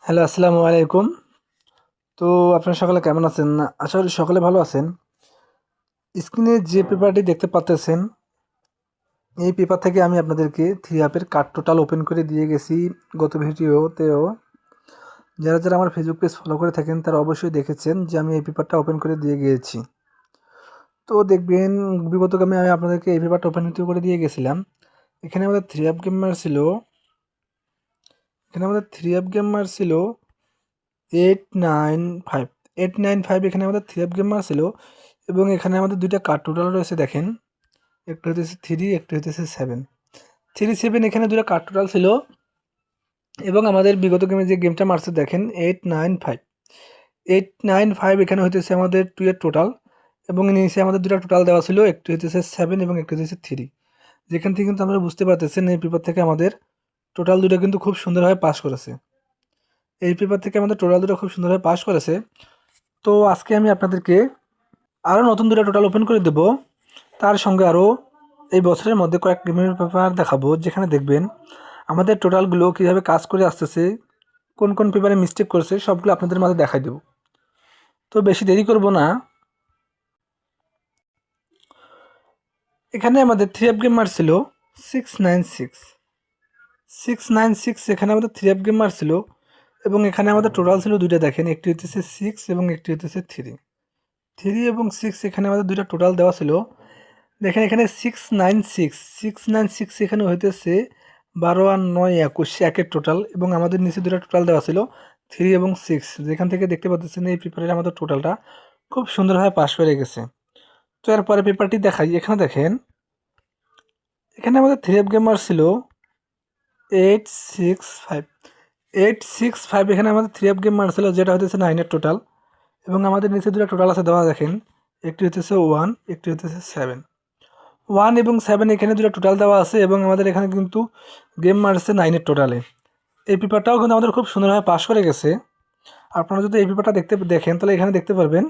Hello, আসসালামু আলাইকুম। তো আপনারা সকলে কেমন আছেন? আশা করি সকলে ভালো আছেন। স্ক্রিনে যে পেপারটি দেখতে পাচ্তেছেন, এই পেপার থেকে আমি আপনাদেরকে থ্রি অ্যাপের কার্ড টোটাল ওপেন করে দিয়ে গেছি গত ভিডিওতেও। যারা আমার ফেসবুক পেজ ফলো করে থাকেন তারা অবশ্যই দেখেছেন যে আমি এই পেপারটা ওপেন করে দিয়ে গিয়েছি। তো দেখবেন বিগত আমি আপনাদেরকে এই পেপারটা ওপেন করে দিয়ে গেছিলাম। এখানে আমাদের থ্রি অ্যাপ গেমার ছিল, এখানে আমাদের থ্রি অ্যাপ গেমার ছিল 895 895 এখানে আমাদের থ্রি অ্যাপ গেমার ছিল এবং এখানে আমাদের দুইটা কার্ড টোটাল রয়েছে দেখেন, একটা হতেছে 3, একটা হতেছে 7। 3, 7 এখানে দুটো কার্ড টোটাল ছিল এবং আমাদের বিগত গেমে যে গেমটা মারছে দেখেন 895 895 এখানে হইতেছে আমাদের 2 এর টোটাল এবং নিচে আমাদের দুটো টোটাল দেওয়া ছিল, একটি হইতেছে 7 এবং একটি হইতেছে 3। যেখান থেকে কিন্তু আমরা বুঝতে পারতেছেন এই পেপার থেকে আমাদের টোটাল দুটো কিন্তু খুব সুন্দরভাবে পাস করেছে। এই পেপার থেকে আমাদের টোটাল দুটো খুব সুন্দরভাবে পাস করেছে। তো আজকে আমি আপনাদেরকে আরও নতুন দুটো টোটাল ওপেন করে দেব, তার সঙ্গে আরও এই বছরের মধ্যে কয়েক গেমের পেপার দেখাবো যেখানে দেখবেন আমাদের টোটালগুলো কীভাবে কাজ করে আসতেছে, কোন কোন পেপারে মিস্টেক করেছে সবগুলো আপনাদের মাঝে দেখাই দেব। তো বেশি দেরি করব না, এখানে আমাদের থ্রি অ্যাপ গেম মারছিল 696 696, এখানে আমাদের থ্রি অ্যাপ গেম মারছিল এবং এখানে আমাদের টোটাল ছিল দুইটা দেখেন, একটি হতেছে 6 এবং একটি হতেছে 3। 3 এবং 6 এখানে আমাদের দুইটা টোটাল দেওয়া ছিল দেখেন, এখানে 696 এখানে হইতেছে 12 আর 9 21 একের টোটাল এবং আমাদের নিচে দুটো টোটাল দেওয়া ছিল 3 এবং 6। যেখান থেকে দেখতে পাচ্ছেন এই পেপারের আমাদের টোটালটা খুব সুন্দরভাবে পাস হয়ে গেছে। তো এরপরে পেপারটি দেখাই, এখানে দেখেন এখানে আমাদের থ্রি অ্যাপ গেমার ছিল 865 865 এখানে আমাদের থ্রি অ্যাপ গেমার ছিল যেটা হতেছে 9 এর টোটাল এবং আমাদের নিচে দুটো টোটাল আছে দেওয়া দেখেন, একটি হতেছে 1, একটি হতেছে 7। 1 এবং 7 এখানে দুটো টোটাল দেওয়া আছে এবং আমাদের এখানে কিন্তু গেম মারছে 9 এর টোটালে। এই পেপারটাও কিন্তু আমাদের খুব সুন্দরভাবে পাস করে গেছে। আপনারা যদি এই পেপারটা দেখেন তাহলে এখানে দেখতে পারবেন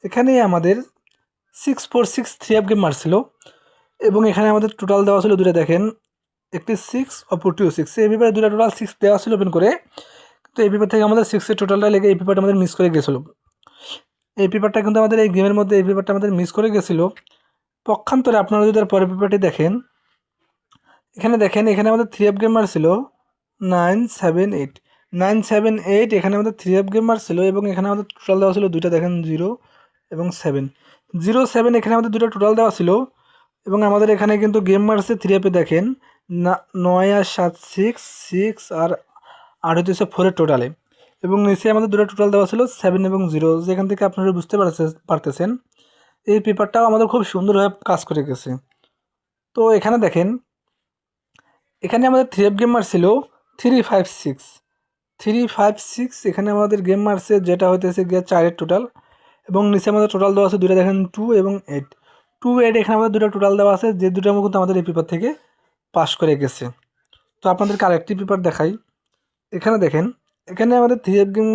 এখানে আমাদের 646 থ্রি অ্যাপ গেম মারছিল এবং এখানে আমাদের টোটাল দেওয়া ছিল দুটো দেখেন, একটি 6 অপর 6। এই পেপারে দুটো টোটাল 6 দেওয়া ছিল ওপেন করে, তো এই পেপার থেকে আমাদের 6-এর টোটালটা লেগে এই পেপারটা আমাদের মিস করে গেছিলো। এই পেপারটা কিন্তু আমাদের এই গেমের মধ্যে এই পেপারটা আমাদের মিস করে গেছিলো। পক্ষান্তরে আপনারা যদি আর পরের পেপারটি দেখেন, এখানে দেখেন এখানে আমাদের থ্রি অ্যাপ গেমার ছিল 978 978 এখানে আমাদের থ্রি অ্যাপ গেমার ছিল এবং এখানে আমাদের টোটাল দেওয়া ছিল দুইটা দেখেন 0 এবং 7। 07 এখানে আমাদের দুটো টোটাল দেওয়া ছিল এবং আমাদের এখানে কিন্তু গেম মারছে থ্রি অ্যাপে দেখেন 9 আর 7 6 আর 8 হচ্ছে 4-এর টোটালে এবং নিচে আমাদের দুটো টোটাল দেওয়া ছিল 7 এবং 0। যেখান থেকে আপনারা বুঝতে পারতেছেন এই পেপারটাও আমাদের খুব সুন্দরভাবে কাজ করে গেছে। তো এখানে দেখেন এখানে আমাদের থ্রি অ্যাপ গেম মারছিল 356 এখানে আমাদের গেম মারছে যেটা হইতেছে গিয়ে 4-এর টোটাল এবং নিচে আমাদের টোটাল দেওয়া আছে দুটো দেখেন 2 এবং 8। 2, 8 এখানে আমাদের দুটো টোটাল দেওয়া আছে যে দুটো কিন্তু আমাদের এই পেপার থেকে পাস করে গেছে। তো আপনাদেরকে আরেকটি পেপার দেখাই, এখানে দেখেন এখানে আমাদের থ্রি অ্যাপ গেম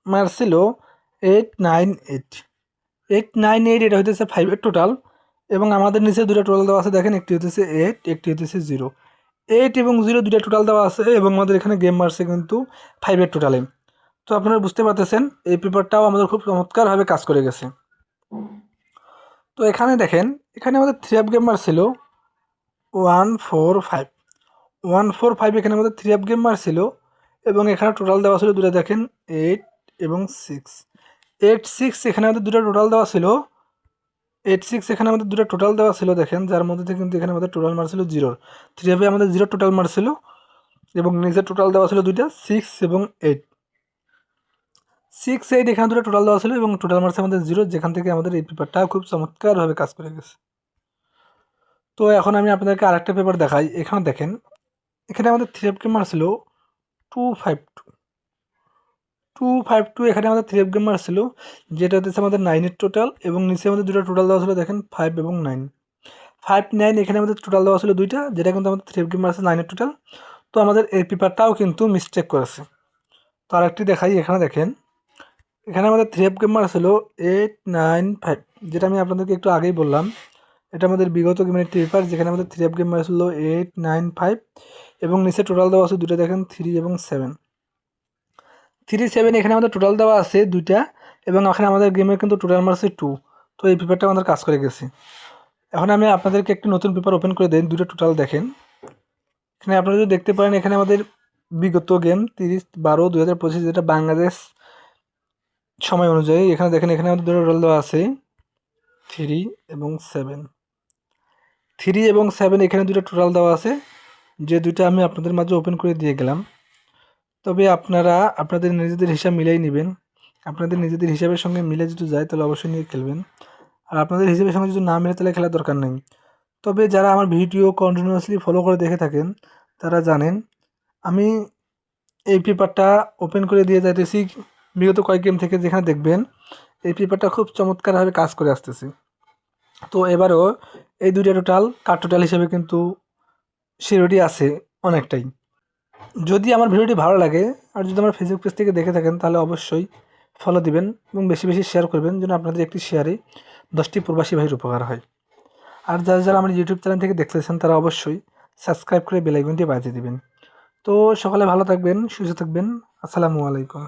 মারছিল 898 এটা হইতেছে 5-এর টোটাল এবং আমাদের নিচে দুটো টোটাল দেওয়া আছে দেখেন, একটি হইতেছে 8, একটি হইতেছে 0। 8 এবং 0 দুটো টোটাল দেওয়া আছে এবং আমাদের এখানে গেম মারছে কিন্তু 5-এর টোটালে। তো আপনারা বুঝতে পারতেছেন এই পেপারটাও আমাদের খুব চমৎকারভাবে কাজ করে গেছে। তো এখানে দেখেন এখানে আমাদের থ্রি অ্যাপ গেম মারছিল 145 এখানে আমাদের থ্রি অ্যাপ গেম মারছিল এবং এখানে টোটাল দেওয়া ছিল দুটো দেখেন 8 এবং 6। 8-6 এখানে আমাদের দুটো টোটাল দেওয়া ছিল 8-6 এখানে আমাদের দুটো টোটাল দেওয়া ছিল দেখেন, যার মধ্যে থেকে কিন্তু এখানে আমাদের টোটাল মারছিল 0। থ্রি অ্যাপে আমাদের 0 টোটাল মারছিল এবং নিজের টোটাল দেওয়া ছিল দুইটা 6 এবং 8। 6, 8 এখানে দুটো টোটাল দেওয়া ছিল এবং টোটাল মারছে আমাদের 0, যেখান থেকে আমাদের এই পেপারটা খুব চমৎকারভাবে কাজ করে গেছে। তো এখন আমি আপনাদেরকে আরেকটা পেপার দেখাই, এখানে দেখেন এখানে আমাদের থ্রি অ্যাপ গেম মারছিল 252 এখানে আমাদের থ্রি অ্যাপ গেম মারছিল যেটা হচ্ছে আমাদের 9-এর টোটাল এবং নিচে আমাদের দুটো টোটাল দেওয়া ছিল দেখেন 5 এবং 9। 5, 9 এখানে আমাদের টোটাল দেওয়া ছিল দুইটা যেটা কিন্তু আমাদের থ্রি অ্যাপ গেম মারছে 9-এর টোটাল। তো আমাদের এই পেপারটাও কিন্তু মিস্টেক করেছে। তো আরেকটি দেখাই, এখানে দেখেন এখানে আমাদের থ্রি অ্যাপ গেম মারছিল 895 যেটা আমি আপনাদেরকে একটু আগেই বললাম, এটা আমাদের বিগত গেমের একটি পেপার যেখানে আমাদের থ্রি অ্যাপ গেম মারছিল 895 এবং নিচে টোটাল দেওয়া আছে দুটো দেখেন 3 এবং 7। 3 7 এখানে আমাদের টোটাল দেওয়া আছে 2টা, এবং এখানে আমাদের গেমের কিন্তু টোটাল মার্কস 2। তো এই পেপারটা আমাদের কাজ করে গেছে। এখন আমি আপনাদেরকে একটি নতুন পেপার ওপেন করে দেন, 2টা টোটাল দেখেন। এখানে আপনারা যদি দেখতে পারেন, এখানে আমাদের বিগত গেম 30/12/2025, যেটা বাংলাদেশ সময় অনুযায়ী। এখানে দেখেন, এখানে আমাদের 2টা টোটাল দেওয়া আছে 3 এবং 7। 3 এবং 7 এখানে 2টা টোটাল দেওয়া আছে, যে 2টা আমি আপনাদের মাঝে ওপেন করে দিয়ে গেলাম। তবে আপনারা আপনাদের নিজেদের হিসাব মিলাই নেবেন। আপনাদের নিজেদের হিসাবের সঙ্গে মিলে যদি যায় তাহলে অবশ্যই নিয়ে খেলবেন, আর আপনাদের হিসাবের সঙ্গে যদি না মিলে তাহলে খেলার দরকার নেই। তবে যারা আমার ভিডিও কন্টিনিউয়াসলি ফলো করে দেখে থাকেন তারা জানেন আমি এই পেপারটা ওপেন করে দিয়ে যাইতেছি বিগত কয়েক গেম থেকে। যেখানে দেখবেন এই পেপারটা খুব চমৎকারভাবে কাজ করে আসতেছি। তো এবারও এই 2টা টোটাল কার টোটাল হিসেবে কিন্তু সিওরিটি আছে অনেকটাই। যদি আমার ভিডিওটি ভালো লাগে আর যদি আমার ফেসবুক পেজ থেকে দেখে থাকেন তাহলে অবশ্যই ফলো দিবেন এবং বেশি বেশি শেয়ার করবেন, যেন আপনাদের একটি শেয়ারে 10টি প্রবাসী ভাইয়ের উপকার হয়। আর যারা যারা আমার ইউটিউব চ্যানেল থেকে দেখতেছেন তারা অবশ্যই সাবস্ক্রাইব করে বেল আইকনটি বাজিয়ে দিবেন। তো সকালে ভালো থাকবেন, সুস্থ থাকবেন। আসসালামু আলাইকুম।